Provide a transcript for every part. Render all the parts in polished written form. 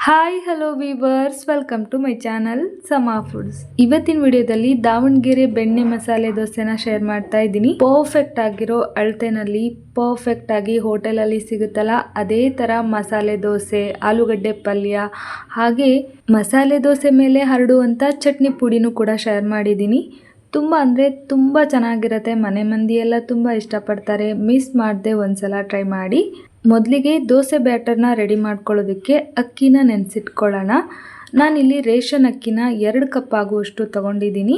Hi hello viewers, welcome to my channel Sama foods. ಇವತ್ತಿನ ವಿಡಿಯೋದಲ್ಲಿ ದಾವಣಗೆರೆ ಬೆಣ್ಣೆ ಮಸಾಲೆ ದೋಸೆನ ಶೇರ್ ಮಾಡ್ತಾ ಇದ್ದೀನಿ. ಪರ್ಫೆಕ್ಟ್ ಆಗಿರೋ ಅಳತೆನಲ್ಲಿ ಪರ್ಫೆಕ್ಟ್ ಆಗಿ ಹೋಟೆಲಲ್ಲಿ ಸಿಗುತ್ತಲ್ಲ ಅದೇ ಥರ ಮಸಾಲೆ ದೋಸೆ, ಆಲೂಗಡ್ಡೆ ಪಲ್ಯ, ಹಾಗೆ ಮಸಾಲೆ ದೋಸೆ ಮೇಲೆ ಹರಡುವಂಥ ಚಟ್ನಿ ಪುಡಿನೂ ಕೂಡ ಶೇರ್ ಮಾಡಿದ್ದೀನಿ. ತುಂಬ ಅಂದರೆ ತುಂಬ ಚೆನ್ನಾಗಿರುತ್ತೆ. ಮನೆ ಮಂದಿ ಎಲ್ಲ ತುಂಬ ಇಷ್ಟಪಡ್ತಾರೆ. ಮಿಸ್ ಮಾಡದೆ ಒಂದ್ಸಲ ಟ್ರೈ ಮಾಡಿ. ಮೊದಲಿಗೆ ದೋಸೆ ಬ್ಯಾಟರ್ನ ರೆಡಿ ಮಾಡ್ಕೊಳ್ಳೋದಕ್ಕೆ ಅಕ್ಕಿನ ನೆನೆಸಿಟ್ಕೊಳ್ಳೋಣ. ನಾನಿಲ್ಲಿ ರೇಷನ್ ಅಕ್ಕಿನ 2 ಕಪ್ ಆಗುವಷ್ಟು ತೊಗೊಂಡಿದ್ದೀನಿ.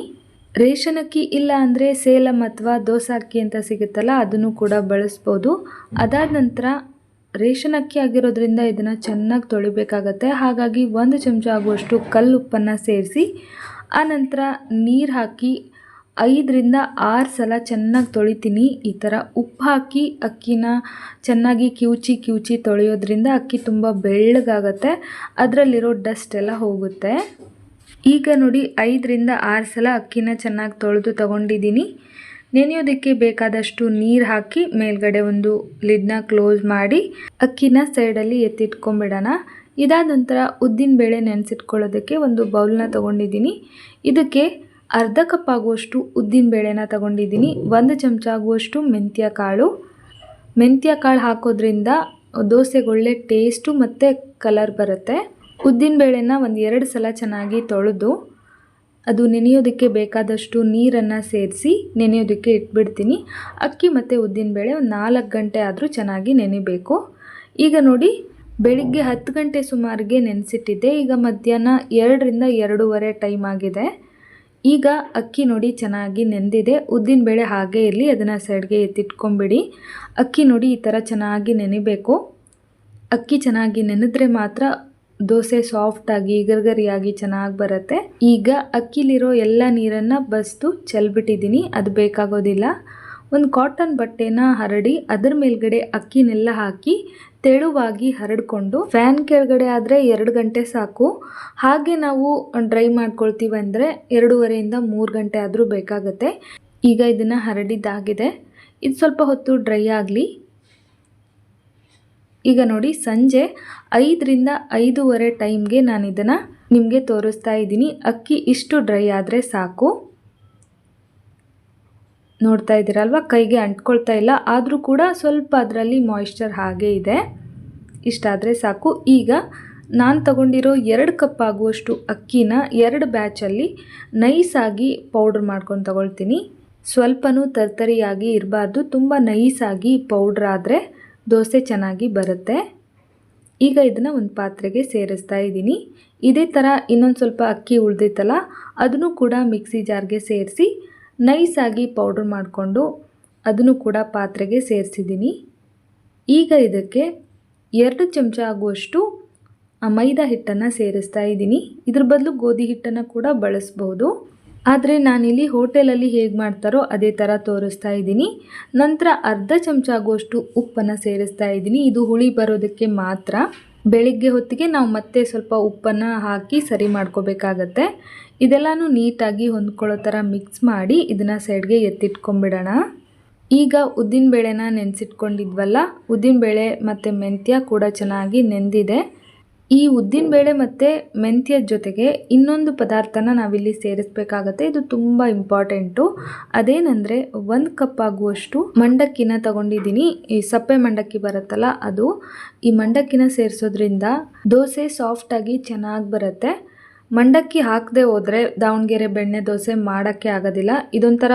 ರೇಷನ್ ಅಕ್ಕಿ ಇಲ್ಲ ಅಂದರೆ ಸೇಲಂ ಅಥವಾ ದೋಸೆ ಅಕ್ಕಿ ಅಂತ ಸಿಗುತ್ತಲ್ಲ ಅದನ್ನು ಕೂಡ ಬಳಸ್ಬೋದು. ಅದಾದ ನಂತರ ರೇಷನ್ ಅಕ್ಕಿ ಆಗಿರೋದ್ರಿಂದ ಇದನ್ನು ಚೆನ್ನಾಗಿ ತೊಳಿಬೇಕಾಗತ್ತೆ. ಹಾಗಾಗಿ 1 ಚಮಚ ಆಗುವಷ್ಟು ಕಲ್ಲುಪ್ಪನ್ನು ಸೇರಿಸಿ ಆನಂತರ ನೀರು ಹಾಕಿ 5ರಿಂದ 6 ಸಲ ಚೆನ್ನಾಗಿ ತೊಳಿತೀನಿ. ಈ ಥರ ಉಪ್ಪು ಹಾಕಿ ಅಕ್ಕಿನ ಚೆನ್ನಾಗಿ ಕಿವುಚಿ ತೊಳೆಯೋದ್ರಿಂದ ಅಕ್ಕಿ ತುಂಬ ಬೆಳ್ಳಗಾಗತ್ತೆ, ಅದರಲ್ಲಿರೋ ಡಸ್ಟ್ ಎಲ್ಲ ಹೋಗುತ್ತೆ. ಈಗ ನೋಡಿ 5ರಿಂದ 6 ಸಲ ಅಕ್ಕಿನ ಚೆನ್ನಾಗಿ ತೊಳೆದು ತಗೊಂಡಿದ್ದೀನಿ. ನೆನೆಯೋದಕ್ಕೆ ಬೇಕಾದಷ್ಟು ನೀರು ಹಾಕಿ ಮೇಲ್ಗಡೆ ಒಂದು ಲಿಡ್ನ ಕ್ಲೋಸ್ ಮಾಡಿ ಅಕ್ಕಿನ ಸೈಡಲ್ಲಿ ಎತ್ತಿಟ್ಕೊಂಡ್ಬಿಡೋಣ. ಇದಾದ ನಂತರ ಉದ್ದಿನಬೇಳೆ ನೆನೆಸಿಟ್ಕೊಳ್ಳೋದಕ್ಕೆ ಒಂದು ಬೌಲ್ನ ತೊಗೊಂಡಿದ್ದೀನಿ. ಇದಕ್ಕೆ ಅರ್ಧ ಕಪ್ ಆಗುವಷ್ಟು ಉದ್ದಿನಬೇಳೆನ ತಗೊಂಡಿದ್ದೀನಿ. 1 ಚಮಚ ಆಗುವಷ್ಟು ಮೆಂತ್ಯ ಕಾಳು ಹಾಕೋದ್ರಿಂದ ದೋಸೆಗೆ ಒಳ್ಳೆ ಟೇಸ್ಟು ಮತ್ತು ಕಲರ್ ಬರುತ್ತೆ. ಉದ್ದಿನಬೇಳೆನ 1-2 ಸಲ ಚೆನ್ನಾಗಿ ತೊಳೆದು ಅದು ನೆನೆಯೋದಕ್ಕೆ ಬೇಕಾದಷ್ಟು ನೀರನ್ನು ಸೇರಿಸಿ ನೆನೆಯೋದಕ್ಕೆ ಇಟ್ಬಿಡ್ತೀನಿ. ಅಕ್ಕಿ ಮತ್ತು ಉದ್ದಿನಬೇಳೆ ಒಂದು 4 ಗಂಟೆ ಆದರೂ ಚೆನ್ನಾಗಿ ನೆನೆಬೇಕು. ಈಗ ನೋಡಿ ಬೆಳಿಗ್ಗೆ 10 ಗಂಟೆ ಸುಮಾರಿಗೆ ನೆನೆಸಿಟ್ಟಿದ್ದೆ. ಈಗ ಮಧ್ಯಾಹ್ನ 2ರಿಂದ 2:30 ಟೈಮ್ ಆಗಿದೆ. ಈಗ ಅಕ್ಕಿ ನೋಡಿ ಚೆನ್ನಾಗಿ ನೆಂದಿದೆ. ಉದ್ದಿನಬೇಳೆ ಹಾಗೇ ಇರಲಿ, ಅದನ್ನು ಸೈಡ್ಗೆ ಎತ್ತಿಟ್ಕೊಂಬಿಡಿ. ಅಕ್ಕಿ ನೋಡಿ ಈ ಥರ ಚೆನ್ನಾಗಿ ನೆನೆಬೇಕು. ಅಕ್ಕಿ ಚೆನ್ನಾಗಿ ನೆನೆದ್ರೆ ಮಾತ್ರ ದೋಸೆ ಸಾಫ್ಟಾಗಿ ಗರಿಗರಿಯಾಗಿ ಚೆನ್ನಾಗಿ ಬರುತ್ತೆ. ಈಗ ಅಕ್ಕಿಲಿರೋ ಎಲ್ಲ ನೀರನ್ನು ಬಸ್ದು ಚೆಲ್ಬಿಟ್ಟಿದ್ದೀನಿ, ಅದು ಬೇಕಾಗೋದಿಲ್ಲ. ಒಂದು ಕಾಟನ್ ಬಟ್ಟೆನ ಹರಡಿ ಅದರ ಮೇಲ್ಗಡೆ ಅಕ್ಕಿನೆಲ್ಲ ಹಾಕಿ ತೆಳುವಾಗಿ ಹರಡ್ಕೊಂಡು ಫ್ಯಾನ್ ಕೆಳಗಡೆ ಆದರೆ 2 ಗಂಟೆ ಸಾಕು. ಹಾಗೆ ನಾವು ಡ್ರೈ ಮಾಡ್ಕೊಳ್ತೀವಿ ಅಂದರೆ 2:30ರಿಂದ 3 ಗಂಟೆ ಆದರೂ ಬೇಕಾಗುತ್ತೆ. ಈಗ ಇದನ್ನು ಹರಡಿದ್ದಾಗಿದೆ. ಇದು ಸ್ವಲ್ಪ ಹೊತ್ತು ಡ್ರೈ ಆಗಲಿ. ಈಗ ನೋಡಿ ಸಂಜೆ 5ರಿಂದ 5:30 ಟೈಮ್ಗೆ ನಾನು ಇದನ್ನು ನಿಮಗೆ ತೋರಿಸ್ತಾ ಇದ್ದೀನಿ. ಅಕ್ಕಿ ಇಷ್ಟು ಡ್ರೈ ಆದರೆ ಸಾಕು. ನೋಡ್ತಾ ಇದ್ದೀರಲ್ವ, ಕೈಗೆ ಅಂಟ್ಕೊಳ್ತಾ ಇಲ್ಲ, ಆದರೂ ಕೂಡ ಸ್ವಲ್ಪ ಅದರಲ್ಲಿ ಮಾಯಿಶ್ಚರ್ ಹಾಗೇ ಇದೆ. ಇಷ್ಟಾದರೆ ಸಾಕು. ಈಗ ನಾನು ತಗೊಂಡಿರೋ 2 ಕಪ್ ಆಗುವಷ್ಟು ಅಕ್ಕಿನ 2 ಬ್ಯಾಚಲ್ಲಿ ನೈಸಾಗಿ ಪೌಡ್ರ್ ಮಾಡ್ಕೊಂಡು ತಗೊಳ್ತೀನಿ. ಸ್ವಲ್ಪನೂ ತರ್ತರಿಯಾಗಿ ಇರಬಾರ್ದು, ತುಂಬ ನೈಸಾಗಿ ಪೌಡ್ರ್ ಆದರೆ ದೋಸೆ ಚೆನ್ನಾಗಿ ಬರುತ್ತೆ. ಈಗ ಇದನ್ನು ಒಂದು ಪಾತ್ರೆಗೆ ಸೇರಿಸ್ತಾ ಇದ್ದೀನಿ. ಇದೇ ಥರ ಇನ್ನೊಂದು ಸ್ವಲ್ಪ ಅಕ್ಕಿ ಉಳಿದಿತ್ತಲ್ಲ ಅದನ್ನು ಕೂಡ ಮಿಕ್ಸಿ ಜಾರ್ಗೆ ಸೇರಿಸಿ ನೈಸಾಗಿ ಪೌಡ್ರ್ ಮಾಡಿಕೊಂಡು ಅದನ್ನು ಕೂಡ ಪಾತ್ರೆಗೆ ಸೇರಿಸಿದ್ದೀನಿ. ಈಗ ಇದಕ್ಕೆ 2 ಚಮಚ ಆಗುವಷ್ಟು ಮೈದಾ ಹಿಟ್ಟನ್ನು ಸೇರಿಸ್ತಾ ಇದ್ದೀನಿ. ಇದ್ರ ಬದಲು ಗೋಧಿ ಹಿಟ್ಟನ್ನು ಕೂಡ ಬಳಸ್ಬೋದು, ಆದರೆ ನಾನಿಲ್ಲಿ ಹೋಟೆಲಲ್ಲಿ ಹೇಗೆ ಮಾಡ್ತಾರೋ ಅದೇ ಥರ ತೋರಿಸ್ತಾ ಇದ್ದೀನಿ. ನಂತರ ಅರ್ಧ ಚಮಚ ಆಗುವಷ್ಟು ಉಪ್ಪನ್ನು ಸೇರಿಸ್ತಾ ಇದ್ದೀನಿ. ಇದು ಹುಳಿ ಬರೋದಕ್ಕೆ ಮಾತ್ರ. ಬೆಳಿಗ್ಗೆ ಹೊತ್ತಿಗೆ ನಾವು ಮತ್ತೆ ಸ್ವಲ್ಪ ಉಪ್ಪನ್ನು ಹಾಕಿ ಸರಿ ಮಾಡ್ಕೋಬೇಕಾಗತ್ತೆ. ಇದೆಲ್ಲನೂ ನೀಟಾಗಿ ಹೊಂದ್ಕೊಳ್ಳೋ ಥರ ಮಿಕ್ಸ್ ಮಾಡಿ ಇದನ್ನು ಸೈಡ್ಗೆ ಎತ್ತಿಟ್ಕೊಂಡ್ಬಿಡೋಣ. ಈಗ ಉದ್ದಿನಬೇಳೆನ ನೆನೆಸಿಟ್ಕೊಂಡಿದ್ವಲ್ಲ, ಉದ್ದಿನಬೇಳೆ ಮತ್ತು ಮೆಂತ್ಯ ಕೂಡ ಚೆನ್ನಾಗಿ ನೆಂದಿದೆ. ಈ ಉದ್ದಿನಬೇಳೆ ಮತ್ತು ಮೆಂತ್ಯದ ಜೊತೆಗೆ ಇನ್ನೊಂದು ಪದಾರ್ಥನ ನಾವಿಲ್ಲಿ ಸೇರಿಸ್ಬೇಕಾಗತ್ತೆ. ಇದು ತುಂಬ ಇಂಪಾರ್ಟೆಂಟು. ಅದೇನೆಂದರೆ 1 ಕಪ್ ಆಗುವಷ್ಟು ಮಂಡಕ್ಕಿನ ತಗೊಂಡಿದ್ದೀನಿ. ಈ ಸಪ್ಪೆ ಮಂಡಕ್ಕಿ ಬರುತ್ತಲ್ಲ ಅದು. ಈ ಮಂಡಕ್ಕಿನ ಸೇರಿಸೋದ್ರಿಂದ ದೋಸೆ ಸಾಫ್ಟಾಗಿ ಚೆನ್ನಾಗಿ ಬರುತ್ತೆ. ಮಂಡಕ್ಕಿ ಹಾಕದೆ ಹೋದರೆ ದಾವಣಗೆರೆ ಬೆಣ್ಣೆ ದೋಸೆ ಮಾಡೋಕ್ಕೆ ಆಗೋದಿಲ್ಲ. ಇದೊಂಥರ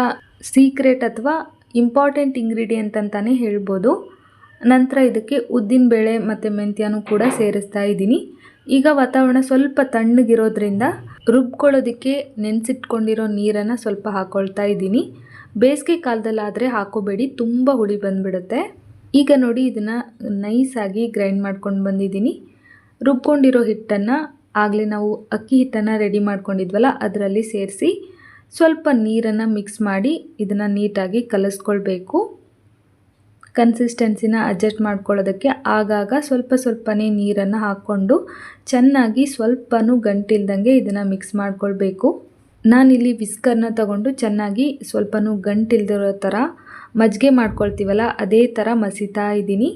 ಸೀಕ್ರೆಟ್ ಅಥವಾ ಇಂಪಾರ್ಟೆಂಟ್ ಇಂಗ್ರೀಡಿಯೆಂಟ್ ಅಂತಲೇ ಹೇಳ್ಬೋದು. ನಂತರ ಇದಕ್ಕೆ ಉದ್ದಿನಬೇಳೆ ಮತ್ತು ಮೆಂತ್ಯನೂ ಕೂಡ ಸೇರಿಸ್ತಾ ಇದ್ದೀನಿ. ಈಗ ವಾತಾವರಣ ಸ್ವಲ್ಪ ತಣ್ಣಗಿರೋದ್ರಿಂದ ರುಬ್ಕೊಳ್ಳೋದಕ್ಕೆ ನೆನೆಸಿಟ್ಕೊಂಡಿರೋ ನೀರನ್ನು ಸ್ವಲ್ಪ ಹಾಕ್ಕೊಳ್ತಾ ಇದ್ದೀನಿ. ಬೇಸಿಗೆ ಕಾಲದಲ್ಲಾದರೆ ಹಾಕೋಬೇಡಿ, ತುಂಬ ಹುಳಿ ಬಂದುಬಿಡುತ್ತೆ. ಈಗ ನೋಡಿ ಇದನ್ನು ನೈಸಾಗಿ ಗ್ರೈಂಡ್ ಮಾಡ್ಕೊಂಡು ಬಂದಿದ್ದೀನಿ. ರುಬ್ಕೊಂಡಿರೋ ಹಿಟ್ಟನ್ನು ಆಗಲೇ ನಾವು ಅಕ್ಕಿ ಹಿಟ್ಟನ್ನು ರೆಡಿ ಮಾಡ್ಕೊಂಡಿದ್ವಲ್ಲ ಅದರಲ್ಲಿ ಸೇರಿಸಿ ಸ್ವಲ್ಪ ನೀರನ್ನು ಮಿಕ್ಸ್ ಮಾಡಿ ಇದನ್ನು ನೀಟಾಗಿ ಕಲಿಸ್ಕೊಳ್ಬೇಕು. ಕನ್ಸಿಸ್ಟೆನ್ಸಿನ ಅಡ್ಜಸ್ಟ್ ಮಾಡ್ಕೊಳ್ಳೋದಕ್ಕೆ ಆಗಾಗ ಸ್ವಲ್ಪನೇ ನೀರನ್ನು ಹಾಕ್ಕೊಂಡು ಚೆನ್ನಾಗಿ ಸ್ವಲ್ಪನೂ ಗಂಟಿಲ್ದಂಗೆ ಇದನ್ನು ಮಿಕ್ಸ್ ಮಾಡ್ಕೊಳ್ಬೇಕು. ನಾನಿಲ್ಲಿ ವಿಸ್ಕರ್ನ ತಗೊಂಡು ಚೆನ್ನಾಗಿ ಸ್ವಲ್ಪನೂ ಗಂಟಿಲ್ದಿರೋ ಥರ ಮಜ್ಜಿಗೆ ಮಾಡ್ಕೊಳ್ತೀವಲ್ಲ ಅದೇ ಥರ ಮಸಿತಾ ಇದ್ದೀನಿ.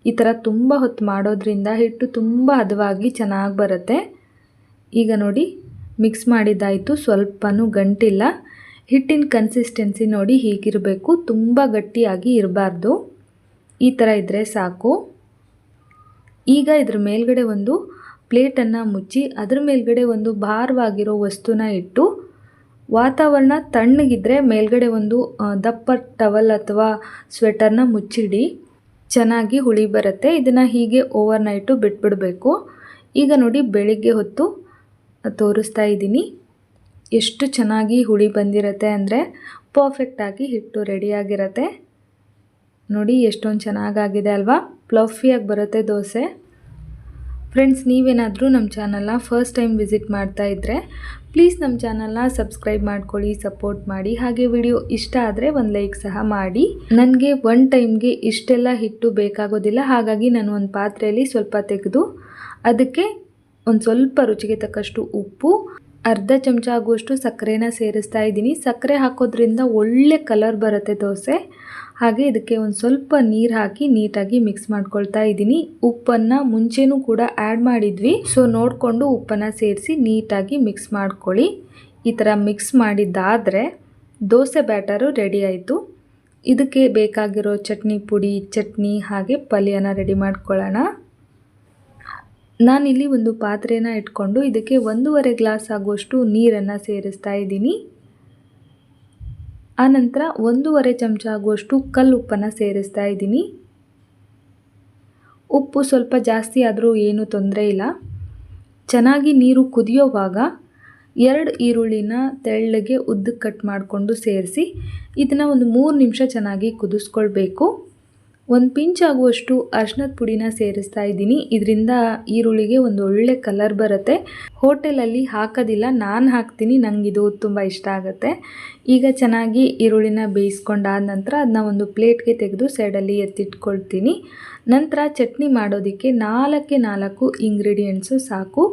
ಈ ಥರ ತುಂಬ ಹೊತ್ತು ಮಾಡೋದ್ರಿಂದ ಹಿಟ್ಟು ತುಂಬ ಹದವಾಗಿ ಚೆನ್ನಾಗಿ ಬರುತ್ತೆ. ಈಗ ನೋಡಿ ಮಿಕ್ಸ್ ಮಾಡಿದ್ದಾಯಿತು, ಸ್ವಲ್ಪನೂ ಗಂಟಿಲ್ಲ. ಹಿಟ್ಟಿನ ಕನ್ಸಿಸ್ಟೆನ್ಸಿ ನೋಡಿ ಹೀಗಿರಬೇಕು, ತುಂಬ ಗಟ್ಟಿಯಾಗಿ ಇರಬಾರ್ದು. ಈ ಥರ ಇದ್ದರೆ ಸಾಕು. ಈಗ ಇದ್ರ ಮೇಲ್ಗಡೆ ಒಂದು ಪ್ಲೇಟನ್ನು ಮುಚ್ಚಿ ಅದರ ಮೇಲ್ಗಡೆ ಒಂದು ಭಾರವಾಗಿರೋ ವಸ್ತುನ ಇಟ್ಟು, ವಾತಾವರಣ ತಣ್ಣಗಿದ್ರೆ ಮೇಲ್ಗಡೆ ಒಂದು ದಪ್ಪ ಟವಲ್ ಅಥವಾ ಸ್ವೆಟರ್ನ ಮುಚ್ಚಿಡಿ, ಚೆನ್ನಾಗಿ ಹುಳಿ ಬರುತ್ತೆ. ಇದನ್ನು ಹೀಗೆ ಓವರ್ನೈಟು ಬಿಟ್ಬಿಡಬೇಕು. ಈಗ ನೋಡಿ ಬೆಳಿಗ್ಗೆ ಹೊತ್ತು ತೋರಿಸ್ತಾ ಇದ್ದೀನಿ, ಎಷ್ಟು ಚೆನ್ನಾಗಿ ಹುಳಿ ಬಂದಿರುತ್ತೆ ಅಂದರೆ ಪರ್ಫೆಕ್ಟಾಗಿ ಹಿಟ್ಟು ರೆಡಿಯಾಗಿರುತ್ತೆ. ನೋಡಿ ಎಷ್ಟೊಂದು ಚೆನ್ನಾಗಾಗಿದೆ ಅಲ್ವಾ, ಫ್ಲಫಿಯಾಗಿ ಬರುತ್ತೆ ದೋಸೆ. ಫ್ರೆಂಡ್ಸ್, ನೀವೇನಾದರೂ ನಮ್ಮ ಚಾನಲ್ನ ಫಸ್ಟ್ ಟೈಮ್ ವಿಸಿಟ್ ಮಾಡ್ತಾ ಇದ್ದರೆ ಪ್ಲೀಸ್ ನಮ್ಮ ಚಾನಲ್ನ ಸಬ್ಸ್ಕ್ರೈಬ್ ಮಾಡ್ಕೊಳ್ಳಿ, ಸಪೋರ್ಟ್ ಮಾಡಿ. ಹಾಗೆ ವಿಡಿಯೋ ಇಷ್ಟ ಆದರೆ ಒಂದು ಲೈಕ್ ಸಹ ಮಾಡಿ. ನನಗೆ ಒನ್ ಟೈಮ್ಗೆ ಇಷ್ಟೆಲ್ಲ ಹಿಟ್ಟು ಬೇಕಾಗೋದಿಲ್ಲ, ಹಾಗಾಗಿ ನಾನು ಒಂದು ಪಾತ್ರೆಯಲ್ಲಿ ಸ್ವಲ್ಪ ತೆಗೆದು ಅದಕ್ಕೆ ಒಂದು ಸ್ವಲ್ಪ ರುಚಿಗೆ ತಕ್ಕಷ್ಟು ಉಪ್ಪು, ಅರ್ಧ ಚಮಚ ಆಗುವಷ್ಟು ಸಕ್ಕರೆನ ಸೇರಿಸ್ತಾ ಇದ್ದೀನಿ. ಸಕ್ಕರೆ ಹಾಕೋದ್ರಿಂದ ಒಳ್ಳೆ ಕಲರ್ ಬರುತ್ತೆ ದೋಸೆ. ಹಾಗೆ ಇದಕ್ಕೆ ಒಂದು ಸ್ವಲ್ಪ ನೀರು ಹಾಕಿ ನೀಟಾಗಿ ಮಿಕ್ಸ್ ಮಾಡ್ಕೊಳ್ತಾ ಇದ್ದೀನಿ. ಉಪ್ಪನ್ನು ಮುಂಚೆನೂ ಕೂಡ ಆ್ಯಡ್ ಮಾಡಿದ್ವಿ, ಸೊ ನೋಡಿಕೊಂಡು ಉಪ್ಪನ್ನು ಸೇರಿಸಿ ನೀಟಾಗಿ ಮಿಕ್ಸ್ ಮಾಡ್ಕೊಳ್ಳಿ. ಈ ಥರ ಮಿಕ್ಸ್ ಮಾಡಿದ್ದಾದರೆ ದೋಸೆ ಬ್ಯಾಟರು ರೆಡಿ ಆಯಿತು. ಇದಕ್ಕೆ ಬೇಕಾಗಿರೋ ಚಟ್ನಿ ಪುಡಿ, ಚಟ್ನಿ ಹಾಗೆ ಪಲ್ಯನ ರೆಡಿ ಮಾಡ್ಕೊಳ್ಳೋಣ. ನಾನಿಲ್ಲಿ ಒಂದು ಪಾತ್ರೆನ ಇಟ್ಕೊಂಡು ಇದಕ್ಕೆ 1.5 ಗ್ಲಾಸ್ ಆಗುವಷ್ಟು ನೀರನ್ನು ಸೇರಿಸ್ತಾ ಇದ್ದೀನಿ. ಆನಂತರ 1.5 ಚಮಚ ಆಗುವಷ್ಟು ಕಲ್ಲುಪ್ಪನ್ನು ಸೇರಿಸ್ತಾ ಇದ್ದೀನಿ. ಉಪ್ಪು ಸ್ವಲ್ಪ ಜಾಸ್ತಿ ಆದರೂ ಏನೂ ತೊಂದರೆ ಇಲ್ಲ. ಚೆನ್ನಾಗಿ ನೀರು ಕುದಿಯೋವಾಗ 2 ಈರುಳ್ಳಿನ ತೆಳ್ಳಗೆ ಉದ್ದಕ್ಕೆ ಕಟ್ ಮಾಡಿಕೊಂಡು ಸೇರಿಸಿ ಇದನ್ನು ಒಂದು 3 ನಿಮಿಷ ಚೆನ್ನಾಗಿ ಕುದಿಸ್ಕೊಳ್ಬೇಕು. ಒಂದು ಪಿಂಚ್ ಆಗುವಷ್ಟು ಅರಿಶಿನದ ಪುಡಿನ ಸೇರಿಸ್ತಾ ಇದ್ದೀನಿ. ಇದರಿಂದ ಈರುಳ್ಳಿಗೆ ಒಂದು ಒಳ್ಳೆ ಕಲರ್ ಬರುತ್ತೆ. ಹೋಟೆಲಲ್ಲಿ ಹಾಕೋದಿಲ್ಲ, ನಾನು ಹಾಕ್ತೀನಿ, ನನಗಿದು ತುಂಬ ಇಷ್ಟ ಆಗುತ್ತೆ. ಈಗ ಚೆನ್ನಾಗಿ ಈರುಳ್ಳಿನ ಬೇಯಿಸ್ಕೊಂಡಾದ ನಂತರ ಅದನ್ನ ಒಂದು ಪ್ಲೇಟ್ಗೆ ತೆಗೆದು ಸೈಡಲ್ಲಿ ಎತ್ತಿಟ್ಕೊಳ್ತೀನಿ. ನಂತರ ಚಟ್ನಿ ಮಾಡೋದಕ್ಕೆ 4 ಇಂಗ್ರೀಡಿಯೆಂಟ್ಸು ಸಾಕು.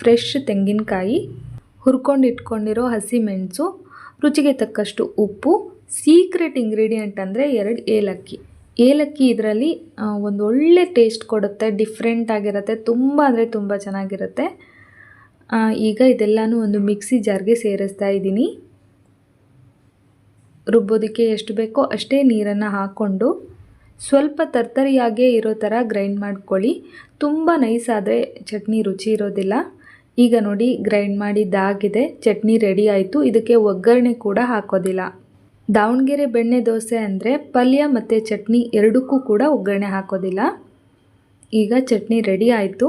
ಫ್ರೆಶ್ ತೆಂಗಿನಕಾಯಿ, ಹುರ್ಕೊಂಡು ಇಟ್ಕೊಂಡಿರೋ ಹಸಿಮೆಣಸು, ರುಚಿಗೆ ತಕ್ಕಷ್ಟು ಉಪ್ಪು, ಸೀಕ್ರೆಟ್ ಇಂಗ್ರೀಡಿಯೆಂಟ್ ಅಂದರೆ 2 ಏಲಕ್ಕಿ. ಏಲಕ್ಕಿ ಇದರಲ್ಲಿ ಒಂದು ಒಳ್ಳೆ ಟೇಸ್ಟ್ ಕೊಡುತ್ತೆ, ಡಿಫ್ರೆಂಟ್ ಆಗಿರುತ್ತೆ, ತುಂಬ ಅಂದರೆ ತುಂಬ ಚೆನ್ನಾಗಿರುತ್ತೆ. ಈಗ ಇದೆಲ್ಲನೂ ಒಂದು ಮಿಕ್ಸಿ ಜಾರ್ಗೆ ಸೇರಿಸ್ತಾ ಇದ್ದೀನಿ. ರುಬ್ಬೋದಕ್ಕೆ ಎಷ್ಟು ಬೇಕೋ ಅಷ್ಟೇ ನೀರನ್ನು ಹಾಕ್ಕೊಂಡು ಸ್ವಲ್ಪ ತರ್ತರಿಯಾಗೇ ಇರೋ ಥರ ಗ್ರೈಂಡ್ ಮಾಡ್ಕೊಳ್ಳಿ. ತುಂಬ ನೈಸ್ ಆದರೆ ಚಟ್ನಿ ರುಚಿ ಇರೋದಿಲ್ಲ. ಈಗ ನೋಡಿ ಗ್ರೈಂಡ್ ಮಾಡಿದ್ದಾಗಿದೆ, ಚಟ್ನಿ ರೆಡಿ ಆಯಿತು. ಇದಕ್ಕೆ ಒಗ್ಗರಣೆ ಕೂಡ ಹಾಕೋದಿಲ್ಲ. ದಾವಣಗೆರೆ ಬೆಣ್ಣೆ ದೋಸೆ ಅಂದರೆ ಪಲ್ಯ ಮತ್ತು ಚಟ್ನಿ ಎರಡಕ್ಕೂ ಕೂಡ ಒಗ್ಗರಣೆ ಹಾಕೋದಿಲ್ಲ. ಈಗ ಚಟ್ನಿ ರೆಡಿ ಆಯಿತು.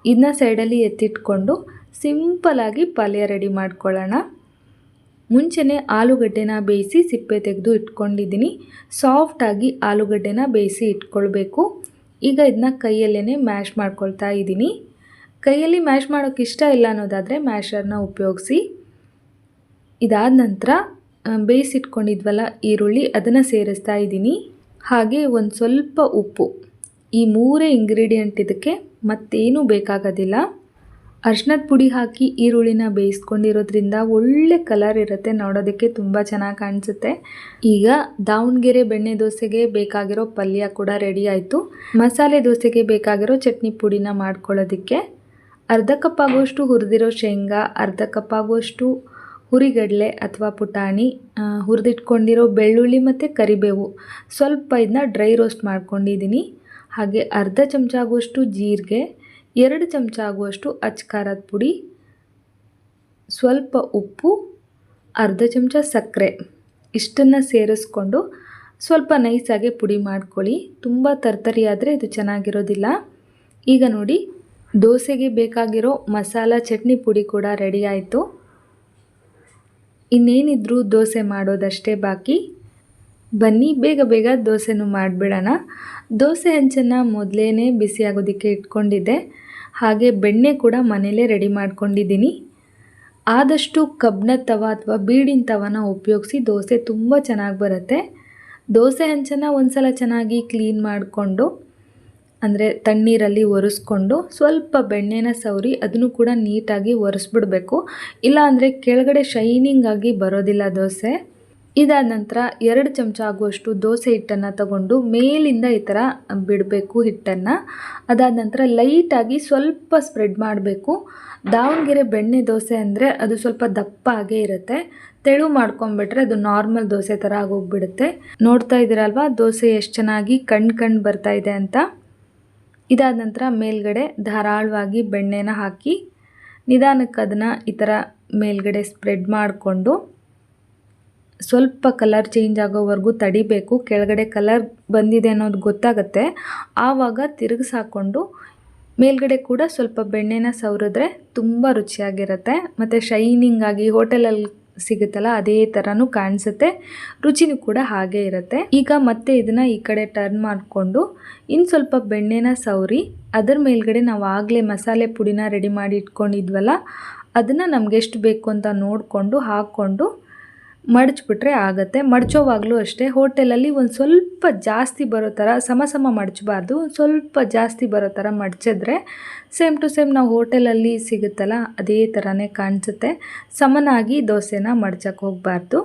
ಇದನ್ನ ಸೈಡಲ್ಲಿ ಎತ್ತಿಟ್ಕೊಂಡು ಸಿಂಪಲಾಗಿ ಪಲ್ಯ ರೆಡಿ ಮಾಡ್ಕೊಳ್ಳೋಣ. ಮುಂಚೆನೇ ಆಲೂಗಡ್ಡೆನ ಬೇಯಿಸಿ ಸಿಪ್ಪೆ ತೆಗೆದು ಇಟ್ಕೊಂಡಿದ್ದೀನಿ. ಸಾಫ್ಟಾಗಿ ಆಲೂಗಡ್ಡೆನ ಬೇಯಿಸಿ ಇಟ್ಕೊಳ್ಬೇಕು. ಈಗ ಇದನ್ನ ಕೈಯಲ್ಲೇ ಮ್ಯಾಶ್ ಮಾಡ್ಕೊಳ್ತಾ ಇದ್ದೀನಿ. ಕೈಯಲ್ಲಿ ಮ್ಯಾಶ್ ಮಾಡೋಕ್ಕೆ ಇಷ್ಟ ಇಲ್ಲ ಅನ್ನೋದಾದರೆ ಮ್ಯಾಶರ್ನ ಉಪಯೋಗಿಸಿ. ಇದಾದ ನಂತರ ಬೇಯಿಸಿಟ್ಕೊಂಡಿದ್ವಲ್ಲ ಈರುಳ್ಳಿ, ಅದನ್ನು ಸೇರಿಸ್ತಾ ಇದ್ದೀನಿ. ಹಾಗೆ ಒಂದು ಸ್ವಲ್ಪ ಉಪ್ಪು. ಈ 3 ಇಂಗ್ರೀಡಿಯೆಂಟ್ ಇದಕ್ಕೆ, ಮತ್ತೇನೂ ಬೇಕಾಗೋದಿಲ್ಲ. ಅರಿಶಿನದ ಪುಡಿ ಹಾಕಿ ಈರುಳ್ಳಿನ ಬೇಯಿಸ್ಕೊಂಡಿರೋದ್ರಿಂದ ಒಳ್ಳೆ ಕಲರ್ ಇರುತ್ತೆ, ನೋಡೋದಕ್ಕೆ ತುಂಬ ಚೆನ್ನಾಗಿ ಕಾಣಿಸುತ್ತೆ. ಈಗ ದಾವಣಗೆರೆ ಬೆಣ್ಣೆ ದೋಸೆಗೆ ಬೇಕಾಗಿರೋ ಪಲ್ಯ ಕೂಡ ರೆಡಿ ಆಯಿತು. ಮಸಾಲೆ ದೋಸೆಗೆ ಬೇಕಾಗಿರೋ ಚಟ್ನಿ ಪುಡಿನ ಮಾಡ್ಕೊಳ್ಳೋದಕ್ಕೆ ಅರ್ಧ ಕಪ್ ಆಗುವಷ್ಟು ಹುರಿದಿರೋ ಶೇಂಗಾ, ಅರ್ಧ ಕಪ್ ಆಗುವಷ್ಟು ಹುರಿಗಡಲೆ ಅಥವಾ ಪುಟಾಣಿ, ಹುರಿದಿಟ್ಕೊಂಡಿರೋ ಬೆಳ್ಳುಳ್ಳಿ ಮತ್ತು ಕರಿಬೇವು, ಸ್ವಲ್ಪ ಇದನ್ನ ಡ್ರೈ ರೋಸ್ಟ್ ಮಾಡ್ಕೊಂಡಿದ್ದೀನಿ. ಹಾಗೆ ಅರ್ಧ ಚಮಚ ಆಗುವಷ್ಟು ಜೀರಿಗೆ, 2 ಚಮಚ ಆಗುವಷ್ಟು ಅಚ್ಕಾರದ ಪುಡಿ, ಸ್ವಲ್ಪ ಉಪ್ಪು, ಅರ್ಧ ಚಮಚ ಸಕ್ಕರೆ, ಇಷ್ಟನ್ನು ಸೇರಿಸ್ಕೊಂಡು ಸ್ವಲ್ಪ ನೈಸಾಗೆ ಪುಡಿ ಮಾಡ್ಕೊಳ್ಳಿ. ತುಂಬ ತರ್ತರಿಯಾದರೆ ಇದು ಚೆನ್ನಾಗಿರೋದಿಲ್ಲ. ಈಗ ನೋಡಿ ದೋಸೆಗೆ ಬೇಕಾಗಿರೋ ಮಸಾಲ ಚಟ್ನಿ ಪುಡಿ ಕೂಡ ರೆಡಿ ಆಯಿತು. ಇನ್ನೇನಿದ್ರೂ ದೋಸೆ ಮಾಡೋದಷ್ಟೇ ಬಾಕಿ. ಬನ್ನಿ ಬೇಗ ಬೇಗ ದೋಸೆನೂ ಮಾಡಿಬಿಡೋಣ. ದೋಸೆ ಹಂಚನ್ನು ಮೊದಲೇ ಬಿಸಿ ಆಗೋದಕ್ಕೆ ಇಟ್ಕೊಂಡಿದ್ದೆ. ಹಾಗೆ ಬೆಣ್ಣೆ ಕೂಡ ಮನೇಲೇ ರೆಡಿ ಮಾಡ್ಕೊಂಡಿದ್ದೀನಿ. ಆದಷ್ಟು ಕಬ್ಬಿಣದ ತವ ಅಥವಾ ಬೀಡಿನ ತವನ ಉಪಯೋಗಿಸಿ ದೋಸೆ ತುಂಬ ಚೆನ್ನಾಗಿ ಬರುತ್ತೆ. ದೋಸೆ ಹಂಚನ್ನು ಒಂದು ಸಲ ಚೆನ್ನಾಗಿ ಕ್ಲೀನ್ ಮಾಡಿಕೊಂಡು, ಅಂದರೆ ತಣ್ಣೀರಲ್ಲಿ ಒರೆಸ್ಕೊಂಡು ಸ್ವಲ್ಪ ಬೆಣ್ಣೆನ ಸವರಿ ಅದನ್ನು ಕೂಡ ನೀಟಾಗಿ ಒರೆಸ್ಬಿಡಬೇಕು. ಇಲ್ಲ ಅಂದರೆ ಕೆಳಗಡೆ ಶೈನಿಂಗ್ ಆಗಿ ಬರೋದಿಲ್ಲ ದೋಸೆ. ಇದಾದ ನಂತರ 2 ಚಮಚ ಆಗುವಷ್ಟು ದೋಸೆ ಹಿಟ್ಟನ್ನು ತಗೊಂಡು ಮೇಲಿಂದ ಈ ಥರ ಬಿಡಬೇಕು ಹಿಟ್ಟನ್ನು. ಅದಾದ ನಂತರ ಲೈಟಾಗಿ ಸ್ವಲ್ಪ ಸ್ಪ್ರೆಡ್ ಮಾಡಬೇಕು. ದಾವಣಗೆರೆ ಬೆಣ್ಣೆ ದೋಸೆ ಅಂದರೆ ಅದು ಸ್ವಲ್ಪ ದಪ್ಪ ಆಗೇ ಇರುತ್ತೆ. ತೆಳು ಮಾಡ್ಕೊಂಡ್ಬಿಟ್ರೆ ಅದು ನಾರ್ಮಲ್ ದೋಸೆ ಥರ ಆಗೋಗ್ಬಿಡುತ್ತೆ. ನೋಡ್ತಾ ಇದ್ದೀರಲ್ವಾ ದೋಸೆ ಎಷ್ಟು ಚೆನ್ನಾಗಿ ಕಣ್ಣು ಬರ್ತಾ ಇದೆ ಅಂತ. ಇದಾದ ನಂತರ ಮೇಲ್ಗಡೆ ಧಾರಾಳವಾಗಿ ಬೆಣ್ಣೆನ ಹಾಕಿ ನಿಧಾನಕ್ಕೆ ಅದನ್ನು ಈ ಥರ ಮೇಲ್ಗಡೆ ಸ್ಪ್ರೆಡ್ ಮಾಡಿಕೊಂಡು ಸ್ವಲ್ಪ ಕಲರ್ ಚೇಂಜ್ ಆಗೋವರೆಗೂ ತಡಿಬೇಕು. ಕೆಳಗಡೆ ಕಲರ್ ಬಂದಿದೆ ಅನ್ನೋದು ಗೊತ್ತಾಗುತ್ತೆ. ಆವಾಗ ತಿರುಗಿಸಾಕೊಂಡು ಮೇಲ್ಗಡೆ ಕೂಡ ಸ್ವಲ್ಪ ಬೆಣ್ಣೆನ ಸವರಿದ್ರೆ ತುಂಬ ರುಚಿಯಾಗಿರುತ್ತೆ. ಮತ್ತು ಶೈನಿಂಗ್ ಆಗಿ ಹೋಟೆಲಲ್ಲಿ ಸಿಗುತ್ತಲ್ಲ ಅದೇ ಥರನೂ ಕಾಣಿಸುತ್ತೆ. ರುಚಿನೂ ಕೂಡ ಹಾಗೇ ಇರುತ್ತೆ. ಈಗ ಮತ್ತೆ ಇದನ್ನು ಈ ಕಡೆ ಟರ್ನ್ ಮಾಡಿಕೊಂಡು ಇನ್ನು ಸ್ವಲ್ಪ ಬೆಣ್ಣೆನ ಸವರಿ ಅದರ ಮೇಲ್ಗಡೆ ನಾವು ಆಗಲೇ ಮಸಾಲೆ ಪುಡಿನ ರೆಡಿ ಮಾಡಿ ಇಟ್ಕೊಂಡಿದ್ವಲ್ಲ ಅದನ್ನು ನಮ್ಗೆ ಎಷ್ಟು ಬೇಕು ಅಂತ ನೋಡಿಕೊಂಡು ಹಾಕ್ಕೊಂಡು ಮಡಚಿಬಿಟ್ರೆ ಆಗುತ್ತೆ. ಮಡಚೋವಾಗಲೂ ಅಷ್ಟೇ ಹೋಟೆಲಲ್ಲಿ ಒಂದು ಸ್ವಲ್ಪ ಜಾಸ್ತಿ ಬರೋ ಥರ ಸಮ ಮಡಚಬಾರ್ದು. ಒಂದು ಸ್ವಲ್ಪ ಜಾಸ್ತಿ ಬರೋ ಥರ ಮಡಚಿದ್ರೆ ಸೇಮ್ ಟು ಸೇಮ್ ನಾವು ಹೋಟೆಲಲ್ಲಿ ಸಿಗುತ್ತಲ್ಲ ಅದೇ ಥರನೇ ಕಾಣಿಸುತ್ತೆ. ಸಮನಾಗಿ ದೋಸೆನ ಮಡ್ಚಕ್ಕೆ ಹೋಗಬಾರ್ದು.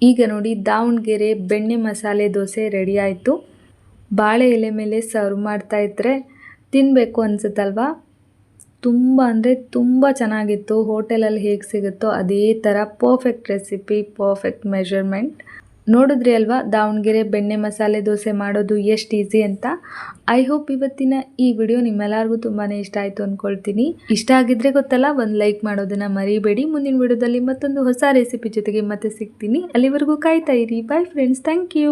ಈಗ ನೋಡಿ ದಾವಣಗೆರೆ ಬೆಣ್ಣೆ ಮಸಾಲೆ ದೋಸೆ ರೆಡಿ ಆಯಿತು. ಬಾಳೆ ಎಲೆ ಮೇಲೆ ಸರ್ವ್ ಮಾಡ್ತಾಯಿದ್ರೆ ತಿನ್ನಬೇಕು ಅನಿಸುತ್ತಲ್ವಾ. ತುಂಬ ಅಂದರೆ ತುಂಬ ಚೆನ್ನಾಗಿತ್ತು. ಹೋಟೆಲಲ್ಲಿ ಹೇಗೆ ಸಿಗುತ್ತೋ ಅದೇ ಥರ ಪರ್ಫೆಕ್ಟ್ ರೆಸಿಪಿ, ಪರ್ಫೆಕ್ಟ್ ಮೆಷರ್ಮೆಂಟ್. ನೋಡಿದ್ರಿ ಅಲ್ವಾ ದಾವಣಗೆರೆ ಬೆಣ್ಣೆ ಮಸಾಲೆ ದೋಸೆ ಮಾಡೋದು ಎಷ್ಟು ಈಸಿ ಅಂತ. ಐ ಹೋಪ್ ಇವತ್ತಿನ ಈ ವಿಡಿಯೋ ನಿಮ್ಮೆಲ್ಲರಿಗೂ ತುಂಬಾ ಇಷ್ಟ ಆಯಿತು ಅಂದ್ಕೊಳ್ತೀನಿ. ಇಷ್ಟ ಆಗಿದ್ರೆ ಗೊತ್ತಲ್ಲ ಒಂದು ಲೈಕ್ ಮಾಡೋದನ್ನು ಮರಿಬೇಡಿ. ಮುಂದಿನ ವಿಡಿಯೋದಲ್ಲಿ ಮತ್ತೊಂದು ಹೊಸ ರೆಸಿಪಿ ಜೊತೆಗೆ ಮತ್ತೆ ಸಿಗ್ತೀನಿ. ಅಲ್ಲಿವರೆಗೂ ಕಾಯ್ತಾ ಇರಿ. Bye friends, thank you.